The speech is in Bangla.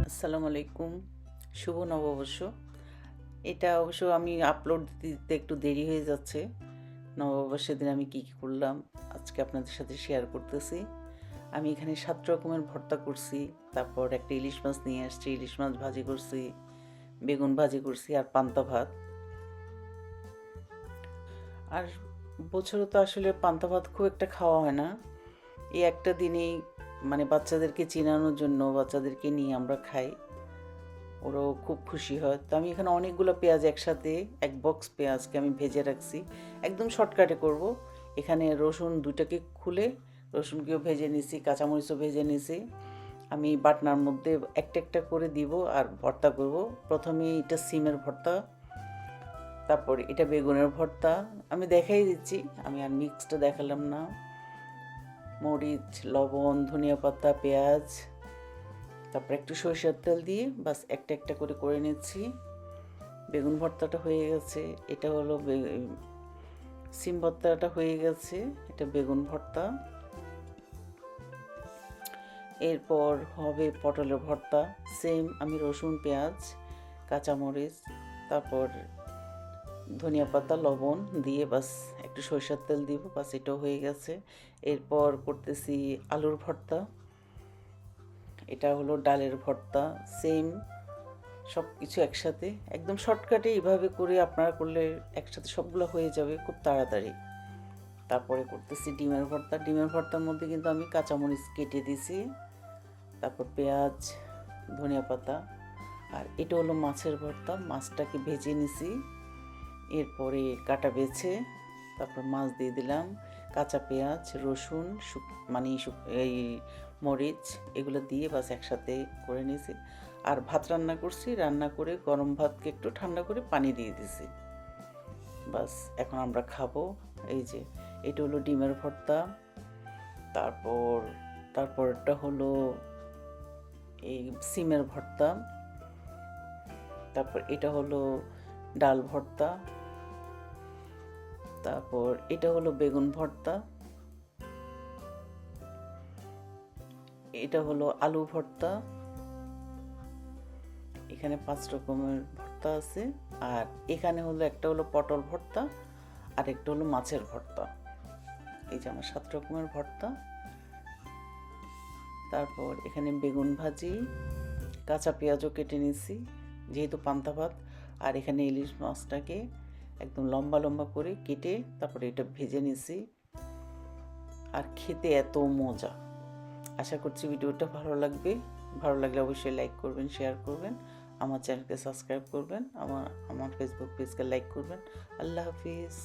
আসসালামু আলাইকুম, শুভ নববর্ষ। এটা অবশ্য আমি আপলোড দিতে একটু দেরি হয়ে যাচ্ছে। নববর্ষের দিন আমি কী কী করলাম আজকে আপনাদের সাথে শেয়ার করতেছি। আমি এখানে 7 রকমের ভর্তা করছি, তারপর একটা ইলিশ মাছ নিয়ে আসছি, ইলিশ মাছ ভাজি করছি, বেগুন ভাজি করছি আর পান্তা ভাত। আর বছরে তো আসলে পান্তা ভাত খুব একটা খাওয়া হয় না, এই একটা দিনেই মানে বাচ্চাদেরকে চেনানোর জন্য বাচ্চাদেরকে নিয়ে আমরা খাই, ওরাও খুব খুশি হয়। তো আমি এখানে অনেকগুলো পেঁয়াজ একসাথে, এক বক্স পেঁয়াজকে আমি ভেজে রাখছি, একদম শর্টকাটে করব। এখানে রসুন দুটাকে খুলে রসুনকেও ভেজে নিছি, কাঁচামরিচও ভেজে নিছি। আমি বাটনার মধ্যে একটা একটা করে দিব আর ভর্তা করব। প্রথমে এটা সিমের ভর্তা, তারপর এটা বেগুনের ভর্তা। আমি দেখাই দিচ্ছি, আমি আর মিক্সটা দেখালাম না। মরিচ, লবণ, ধনিয়া পাতা, পেঁয়াজ, তারপর একটু সরিষার তেল দিয়ে বাস একটা একটা করে নিচ্ছি। বেগুন ভর্তাটা হয়ে গেছে, এটা হলো সিম ভর্তাটা হয়ে গেছে, এটা বেগুন ভর্তা। এরপর হবে পটলের ভর্তা, সেম আমি রসুন, পেঁয়াজ, কাঁচামরিচ, তারপর ধনিয়া পাতা, লবণ দিয়ে বাস একটু সরিষার তেল দিব, বাস এটাও হয়ে গেছে। এরপর করতেছি আলুর ভর্তা, এটা হলো ডালের ভর্তা, সেম সব কিছু একসাথে একদম শর্টকাটে এইভাবে করে আপনারা করলে একসাথে সবগুলো হয়ে যাবে খুব তাড়াতাড়ি। তারপরে করতেছি ডিমের ভর্তা, ডিমের ভর্তার মধ্যে কিন্তু আমি কাঁচামরিচ কেটে দিছি, তারপর পেঁয়াজ, ধনিয়া পাতা। আর এটা হলো মাছের ভর্তা, মাছটাকে ভেজে নিছি, এরপরে কাটা বেছে তারপর মাছ দিয়ে দিলাম, কাঁচা পেঁয়াজ, রসুন, এই মরিচ, এগুলো দিয়ে বাস একসাথে করে নিয়েছি। আর ভাত রান্না করছি, রান্না করে গরম ভাতকে একটু ঠান্ডা করে পানি দিয়ে দিছি, বাস এখন আমরা খাবো। এই যে এটা হলো ডিমের ভর্তা, তারপরটা হলো এই সিমের ভর্তা, তারপর এটা হলো ডাল ভর্তা, তারপর এটা হলো বেগুন ভর্তা, এটা হলো আলু ভর্তা। এখানে 5 রকমের ভর্তা আছে। আর এখানে হলো একটা হলো পটল ভর্তা আর একটা হলো মাছের ভর্তা। এই যে আমার 7 রকমের ভর্তা। তারপর এখানে বেগুন ভাজি, কাঁচা পেঁয়াজও কেটে নিয়েছি যেহেতু পান্তা ভাত। আর এখানে ইলিশ মাছটাকে একদম লম্বা লম্বা করে কেটে তারপরে এটা ভেজে নিয়েছি। আর খেতে এত মজা। আশা করছি ভিডিওটা ভালো লাগবে। ভালো লাগলে অবশ্যই লাইক করবেন, শেয়ার করবেন, আমার চ্যানেলকে সাবস্ক্রাইব করবেন, আমার ফেসবুক পেজকে লাইক করবেন। আল্লাহ হাফিজ।